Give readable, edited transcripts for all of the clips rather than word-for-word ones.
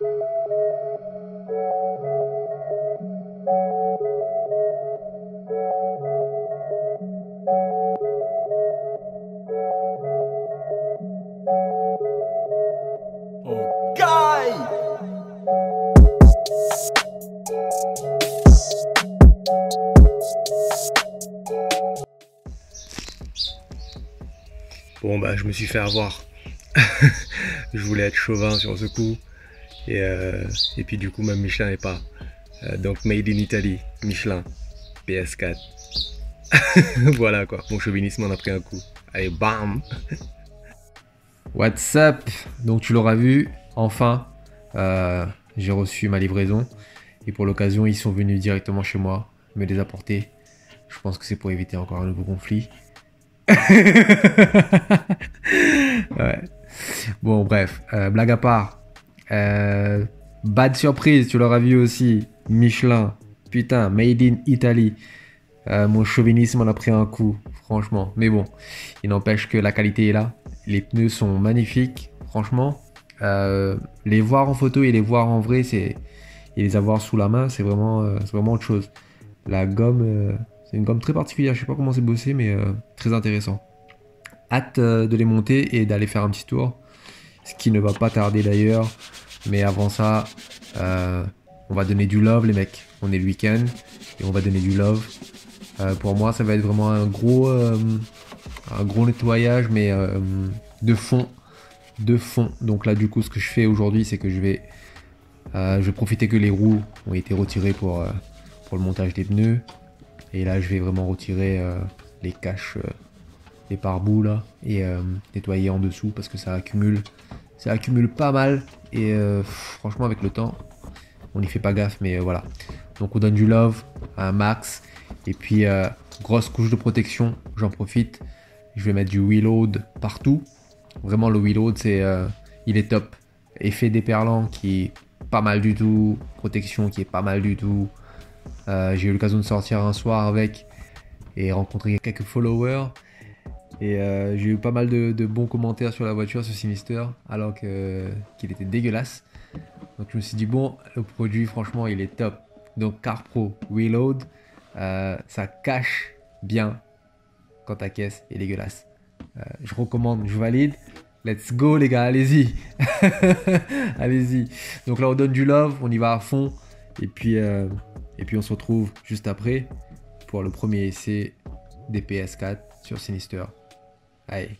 Bon bah je me suis fait avoir. Je voulais être chauvin sur ce coup. Et puis du coup même Michelin n'est pas. Donc Made in Italy, Michelin, PS4. Voilà quoi, mon chauvinisme en a pris un coup. Allez bam. What's up? Donc tu l'auras vu, enfin j'ai reçu ma livraison. Et pour l'occasion ils sont venus directement chez moi me les apporter. Je pense que c'est pour éviter encore un nouveau conflit. Ouais. Bon bref, blague à part, bad surprise, tu l'auras vu aussi, Michelin, putain, made in Italy. Mon chauvinisme en a pris un coup, franchement, mais bon, il n'empêche que la qualité est là, les pneus sont magnifiques, franchement, les voir en photo et les voir en vrai, et les avoir sous la main, c'est vraiment autre chose. La gomme, c'est une gomme très particulière, je sais pas comment c'est bossé, mais très intéressant. Hâte de les monter et d'aller faire un petit tour, ce qui ne va pas tarder d'ailleurs. Mais avant ça, on va donner du love les mecs. On est le week-end et on va donner du love. Pour moi, ça va être vraiment un gros nettoyage, mais de fond. Donc là, du coup, ce que je fais aujourd'hui, c'est que je vais profiter que les roues ont été retirées pour le montage des pneus. Et là, je vais vraiment retirer les caches, les pare-boues là, et nettoyer en dessous parce que ça accumule pas mal. Et franchement, avec le temps, on n'y fait pas gaffe, mais voilà. Donc, on donne du love à un max. Et puis, grosse couche de protection, j'en profite. Je vais mettre du reload partout. Vraiment, le reload, il est top. Effet déperlant qui est pas mal du tout. Protection qui est pas mal du tout. J'ai eu l'occasion de sortir un soir avec et rencontrer quelques followers et j'ai eu pas mal de bons commentaires sur la voiture, ce Sinister, alors qu'il était dégueulasse. Donc je me suis dit bon, le produit franchement il est top. Donc CarPro Reload, ça cache bien quand ta caisse est dégueulasse. Je recommande, je valide. Let's go les gars, allez-y. Allez-y. Donc là on donne du love, on y va à fond. Et puis on se retrouve juste après pour le premier essai des PS4 sur Sinister. Allez.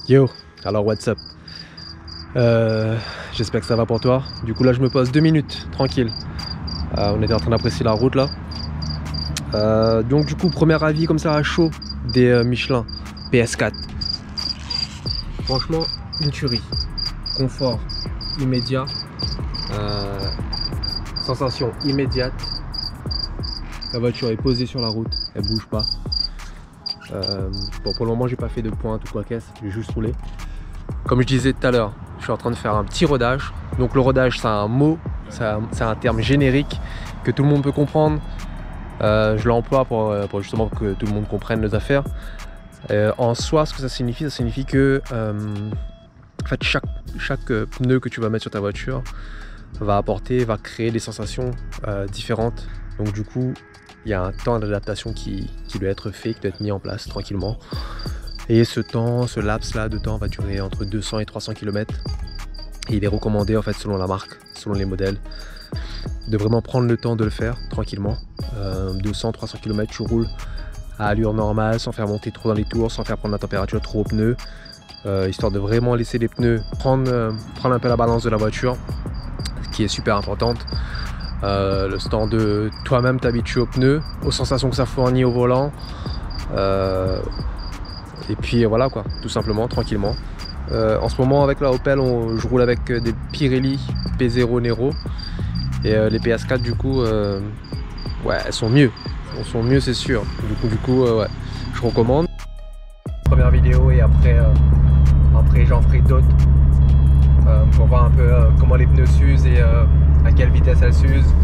Yo, alors what's up? J'espère que ça va pour toi. Du coup là je me pose 2 minutes tranquille. On était en train d'apprécier la route là. Donc du coup premier avis comme ça à chaud des Michelin PS4. Franchement une tuerie. Confort immédiat. Sensation immédiate. La voiture est posée sur la route, elle bouge pas. Bon pour le moment j'ai pas fait de pointe ou quoi qu'est-ce, j'ai juste roulé. Comme je disais tout à l'heure, je suis en train de faire un petit rodage. Donc le rodage c'est un mot, c'est un terme générique que tout le monde peut comprendre. Je l'emploie pour justement que tout le monde comprenne les affaires. En soi, ce que ça signifie que en fait, chaque pneu que tu vas mettre sur ta voiture va créer des sensations différentes. Donc du coup, il y a un temps d'adaptation qui doit être fait, qui doit être mis en place tranquillement. Et ce laps là de temps va durer entre 200 et 300 km. Et il est recommandé en fait selon la marque, selon les modèles, de vraiment prendre le temps de le faire tranquillement. 200-300 km, tu roules à allure normale, sans faire monter trop dans les tours, sans faire prendre la température trop aux pneus, histoire de vraiment laisser les pneus prendre un peu la balance de la voiture, qui est super importante. Le temps de toi-même t'habituer aux pneus, aux sensations que ça fournit au volant. Et puis voilà quoi, tout simplement, tranquillement. En ce moment avec la Opel, je roule avec des Pirelli P0 Nero. Et les PS4 du coup, ouais, elles sont mieux. Elles sont mieux c'est sûr. Du coup ouais, je recommande. Première vidéo et après j'en ferai d'autres pour voir un peu comment les pneus s'usent et à quelle vitesse elles s'usent,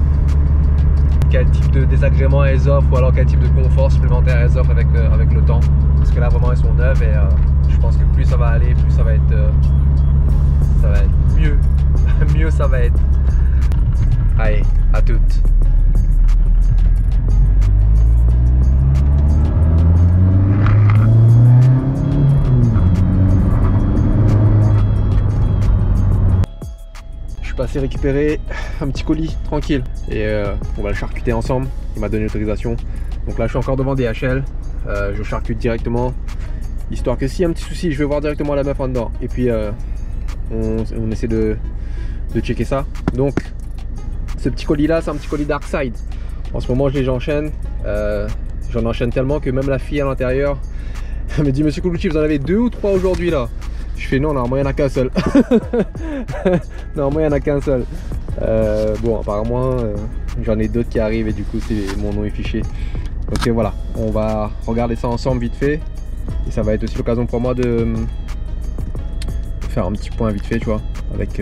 quel type de désagréments elles offrent ou alors quel type de confort supplémentaire elles offrent avec le temps. Parce que là vraiment elles sont neuves et je pense que plus ça va aller, plus ça va être mieux. Mieux ça va être. Allez, à toutes. Je suis passé récupérer un petit colis tranquille et on va le charcuter ensemble. Il m'a donné l'autorisation. Donc là je suis encore devant DHL. Je charcute directement, histoire que s'il y a un petit souci, je vais voir directement la meuf en dedans. Et puis on essaie de checker ça. Donc ce petit colis là, c'est un petit colis Darkside. En ce moment je les enchaîne. J'en enchaîne tellement que même la fille à l'intérieur me dit: Monsieur Colucci, vous en avez 2 ou 3 aujourd'hui là? Je fais: non, normalement il n'y en a qu'un seul. Normalement il n'y en a qu'un seul. Bon, apparemment j'en ai d'autres qui arrivent et du coup mon nom est fiché. Donc voilà, on va regarder ça ensemble vite fait. Et ça va être aussi l'occasion pour moi de faire un petit point vite fait, tu vois, avec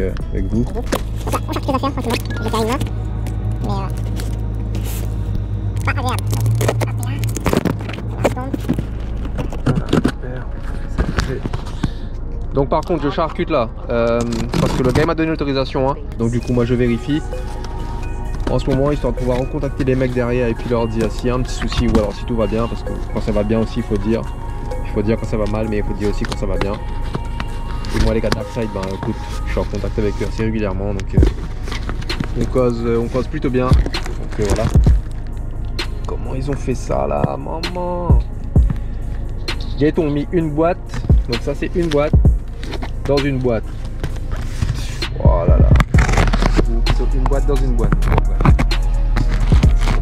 vous. On cherche quelque chose à faire, franchement. Je vais faire une main. Mais pas agréable. Donc par contre je charcute là parce que le gars m'a donné l'autorisation, hein. Donc du coup moi je vérifie en ce moment, histoire de pouvoir recontacter les mecs derrière et puis leur dire s'il y a un petit souci ou alors si tout va bien, parce que quand ça va bien aussi il faut dire quand ça va mal, mais il faut dire aussi quand ça va bien. Et moi les gars de Darkside, ben écoute, je suis en contact avec eux assez régulièrement, donc on cause plutôt bien. Donc voilà. Comment ils ont fait ça là, maman? Ils ont mis une boîte, donc ça c'est une boîte dans une boîte. Oh là là. Une boîte dans une boîte. Bon, ouais.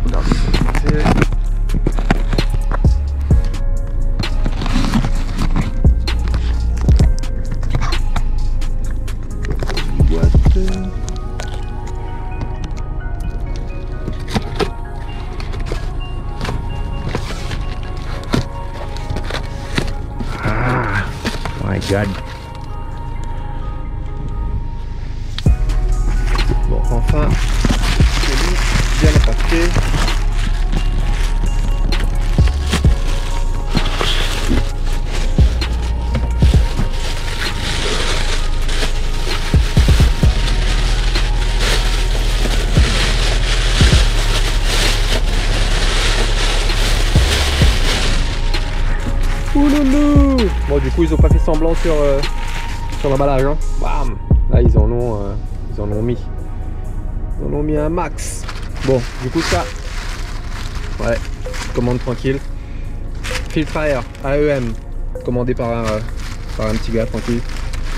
Regardez ce que c'est. Une boîte. Ah, my God. Bon, enfin, c'est lui, bien impacté. Ouloulou. Bon, du coup, ils ont pas fait semblant sur l'emballage, hein. Bam. Là, ils en ont mis. On en a mis un max. Bon, du coup ça, ouais, commande tranquille. Filtre à air AEM, commandé par un petit gars tranquille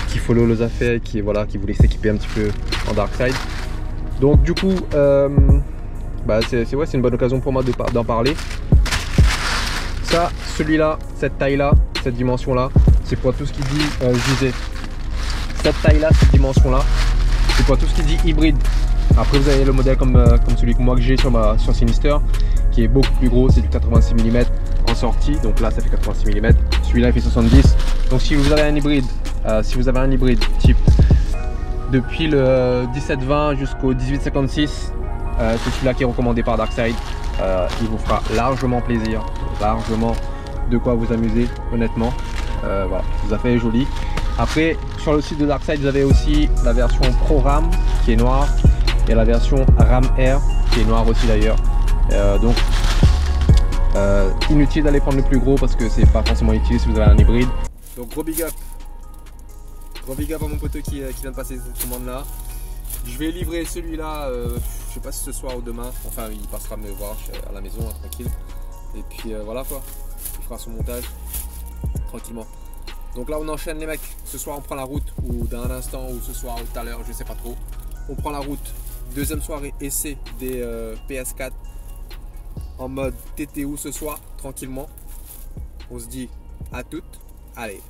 qui follow nos affaires et qui voulait s'équiper un petit peu en Darkside. Donc du coup, c'est une bonne occasion pour moi d'en parler. Ça, celui-là, cette taille-là, cette dimension-là, c'est pour tout ce qui dit, je disais, cette taille-là, cette dimension-là, c'est pour tout ce qui dit hybride. Après vous avez le modèle comme celui que moi que j'ai sur Sinister, qui est beaucoup plus gros, c'est du 86 mm en sortie, donc là ça fait 86 mm, celui-là il fait 70. Donc si vous avez un hybride, type depuis le 1720 jusqu'au 1856, c'est celui-là qui est recommandé par Darkside. Il vous fera largement plaisir, largement de quoi vous amuser, honnêtement. Voilà, vous a fait joli. Après sur le site de Darkside vous avez aussi la version Pro RAM qui est noire et la version RAM Air qui est noire aussi d'ailleurs. Donc inutile d'aller prendre le plus gros parce que c'est pas forcément utile si vous avez un hybride. Donc gros big up à mon poteau qui vient de passer cette commande là. Je vais livrer celui-là, je sais pas si ce soir ou demain, enfin il passera me voir à la maison, hein, tranquille. Et puis voilà quoi, il fera son montage tranquillement. Donc là on enchaîne les mecs, ce soir on prend la route, ou dans un instant, ou ce soir ou tout à l'heure, je sais pas trop. On prend la route, deuxième soirée essai des PS4 en mode TTO ce soir, tranquillement. On se dit à toutes, allez.